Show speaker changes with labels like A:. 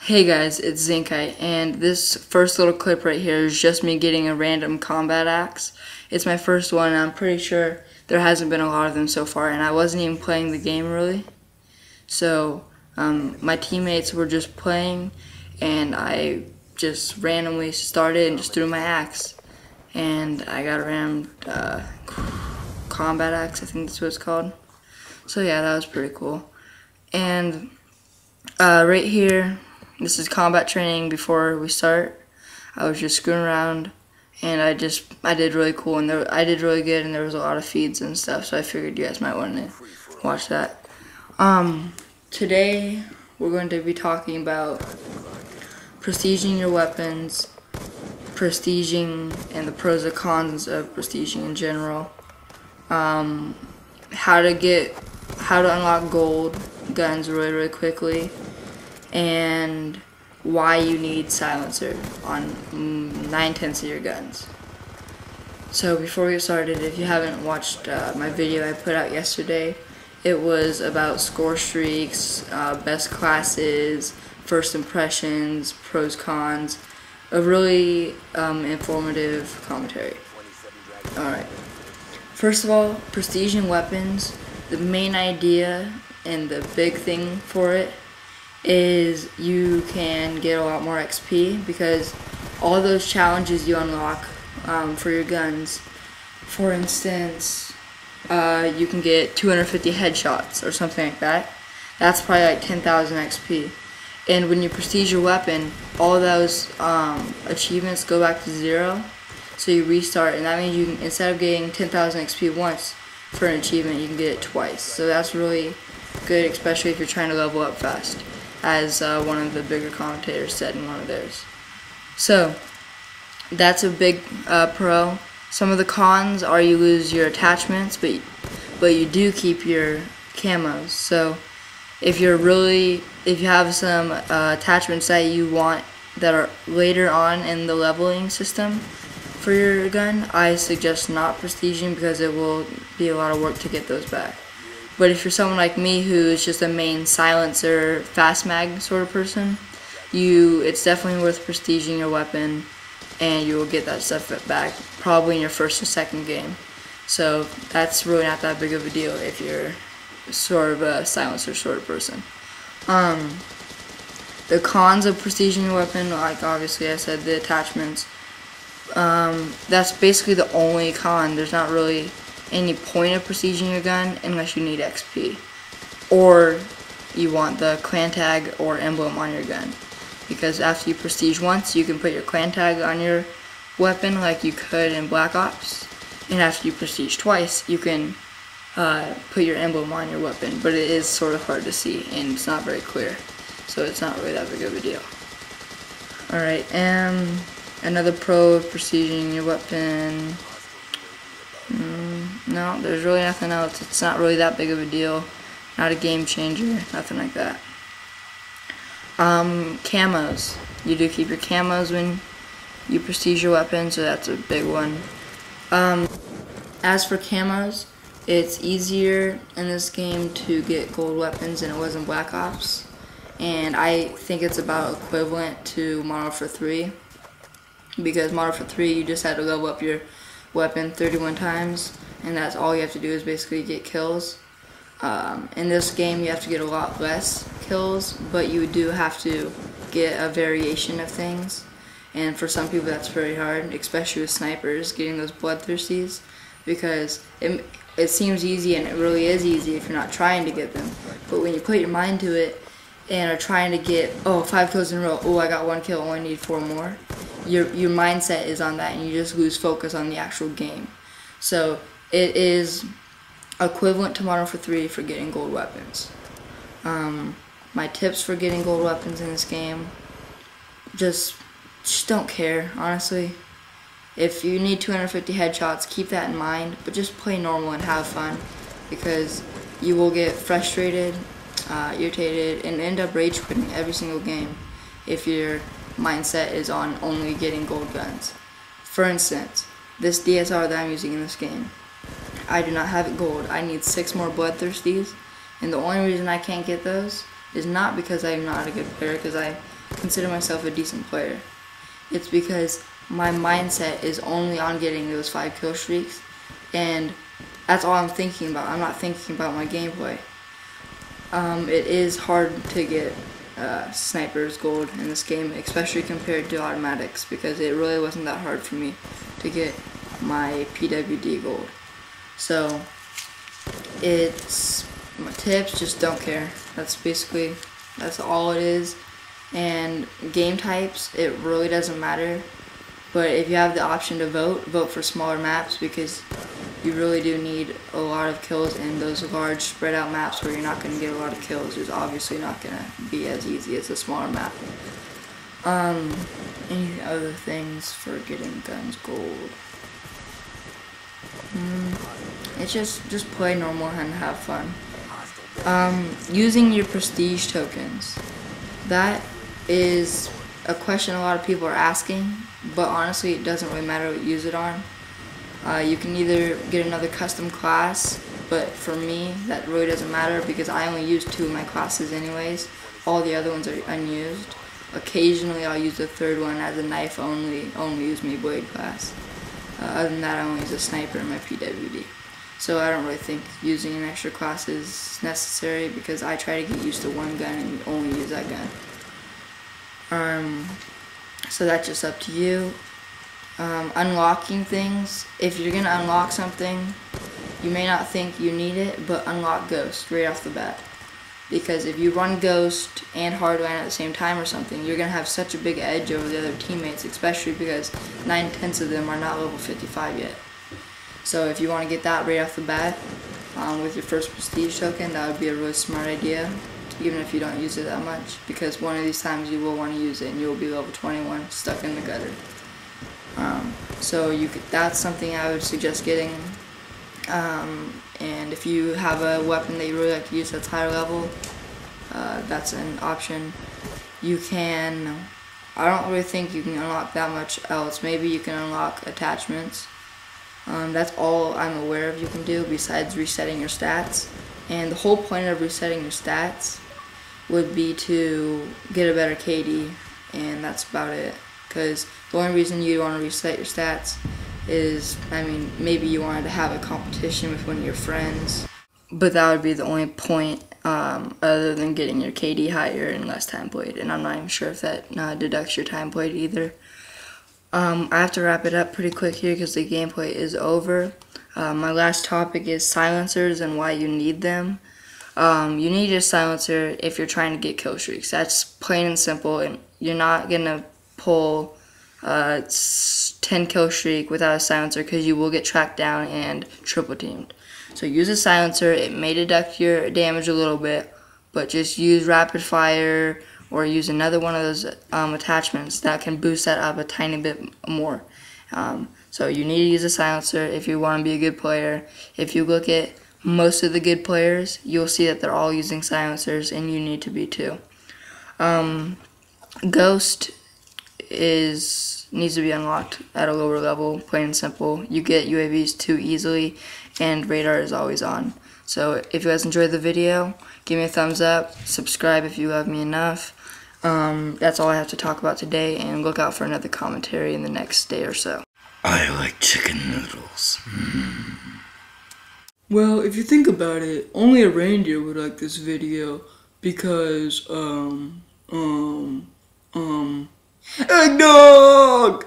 A: Hey guys, it's Zinkite, and this first little clip right here is just me getting a random combat axe. It's my first one, and I'm pretty sure there hasn't been a lot of them so far, and I wasn't even playing the game really. So, my teammates were just playing, and I just randomly started and just threw my axe. And I got a random combat axe, I think that's what it's called. So yeah, that was pretty cool. And right here, this is combat training before we start. I was just screwing around, and I did really cool, and I did really good, and there was a lot of feeds and stuff, so I figured you guys might want to watch that. Today we're going to be talking about prestiging your weapons, prestiging, and the pros and cons of prestiging in general. How to unlock gold guns really quickly, and why you need silencer on 9/10 of your guns. So before we get started, if you haven't watched my video I put out yesterday, it was about score streaks, best classes, first impressions, pros, cons, a really informative commentary. Alright, first of all, prestiging weapons, the main idea and the big thing for it is you can get a lot more XP because all those challenges you unlock for your guns, for instance, you can get 250 headshots or something like that. That's probably like 10,000 XP. And when you prestige your weapon, all those achievements go back to 0, so you restart, and that means you can, instead of getting 10,000 XP once for an achievement, you can get it twice. So that's really good, especially if you're trying to level up fast, as one of the bigger commentators said in one of theirs. So that's a big pro. Some of the cons are you lose your attachments, but you do keep your camos. So if you have some attachments that you want that are later on in the leveling system for your gun, I suggest not prestiging because it will be a lot of work to get those back. But if you're someone like me who is just a main silencer, fast mag sort of person, it's definitely worth prestiging your weapon, and you will get that stuff back probably in your first or second game. So that's really not that big of a deal if you're sort of a silencer sort of person. The cons of prestiging your weapon, like obviously I said, the attachments. That's basically the only con. There's not really any point of prestiging your gun unless you need XP, or you want the clan tag or emblem on your gun, because after you prestige once, you can put your clan tag on your weapon like you could in Black Ops, and after you prestige twice, you can put your emblem on your weapon, but it is sort of hard to see and it's not very clear, so it's not really that big of a deal. Alright, another pro of prestiging your weapon, no, there's really nothing else. It's not really that big of a deal, not a game changer, nothing like that. Camos, you do keep your camos when you prestige your weapon, so that's a big one. As for camos, it's easier in this game to get gold weapons than it was in Black Ops, and I think it's about equivalent to Modern Warfare 3, because Modern Warfare 3 you just had to level up your weapon 31 times, and that's all you have to do is basically get kills. In this game you have to get a lot less kills, but you do have to get a variation of things, and for some people that's very hard, especially with snipers, getting those bloodthirsties, because it seems easy, and it really is easy if you're not trying to get them, but when you put your mind to it and are trying to get 5 kills in a row, I got 1 kill, only need 4 more, your mindset is on that, and you just lose focus on the actual game. So it is equivalent to Modern Warfare 3 for getting gold weapons. My tips for getting gold weapons in this game, just don't care, honestly. If you need 250 headshots, keep that in mind, but just play normal and have fun, because you will get frustrated, irritated, and end up rage quitting every single game if your mindset is on only getting gold guns. For instance, this DSR that I'm using in this game, I do not have it gold. I need 6 more bloodthirsties, and the only reason I can't get those is not because I'm not a good player, because I consider myself a decent player. It's because my mindset is only on getting those 5 kill streaks, and that's all I'm thinking about. I'm not thinking about my gameplay. It is hard to get snipers gold in this game, especially compared to automatics, because it really wasn't that hard for me to get my PWD gold. So it's my tips, just don't care. That's all it is. And game types, it really doesn't matter, but if you have the option to vote for smaller maps, because you really do need a lot of kills in those large spread out maps where you're not going to get a lot of kills. It's obviously not going to be as easy as a smaller map. Any other things for getting guns gold? It's just play normal and have fun. Using your prestige tokens. That is a question a lot of people are asking, but honestly it doesn't really matter what you use it on. You can either get another custom class, but for me that really doesn't matter because I only use 2 of my classes anyways. All the other ones are unused. Occasionally I'll use the 3rd one as a knife only use me blade class. Other than that I only use a sniper in my PWD. So I don't really think using an extra class is necessary because I try to get used to one gun and only use that gun. So that's just up to you. Unlocking things. If you're gonna unlock something, you may not think you need it, but unlock Ghost right off the bat. Because if you run Ghost and Hardline at the same time or something, you're gonna have such a big edge over the other teammates, especially because 9/10 of them are not level 55 yet. So if you want to get that right off the bat with your first prestige token, that would be a really smart idea, even if you don't use it that much, because one of these times you will want to use it and you will be level 21 stuck in the gutter. So that's something I would suggest getting. And if you have a weapon that you really like to use that's higher level, that's an option. I don't really think you can unlock that much else. Maybe you can unlock attachments. That's all I'm aware of you can do besides resetting your stats. And the whole point of resetting your stats would be to get a better KD, and that's about it. Because the only reason you want to reset your stats is, maybe you wanted to have a competition with one of your friends, but that would be the only point other than getting your KD higher and less time played, and I'm not even sure if that deducts your time played either. I have to wrap it up pretty quick here because the gameplay is over. My last topic is silencers and why you need them. You need a silencer if you're trying to get kill streaks. That's plain and simple, and you're not going to pull 10 kill streak without a silencer because you will get tracked down and triple teamed. So use a silencer. It may deduct your damage a little bit, but just use rapid fire or use another one of those attachments that can boost that up a tiny bit more. So you need to use a silencer if you want to be a good player. If you look at most of the good players, you'll see that they're all using silencers, and you need to be too. Ghost needs to be unlocked at a lower level, plain and simple. You get UAVs too easily, and radar is always on. So if you guys enjoyed the video, give me a thumbs up, subscribe if you love me enough. That's all I have to talk about today, and look out for another commentary in the next day or so.
B: I like chicken noodles.
A: Well, if you think about it, only a reindeer would like this video because, eggnog!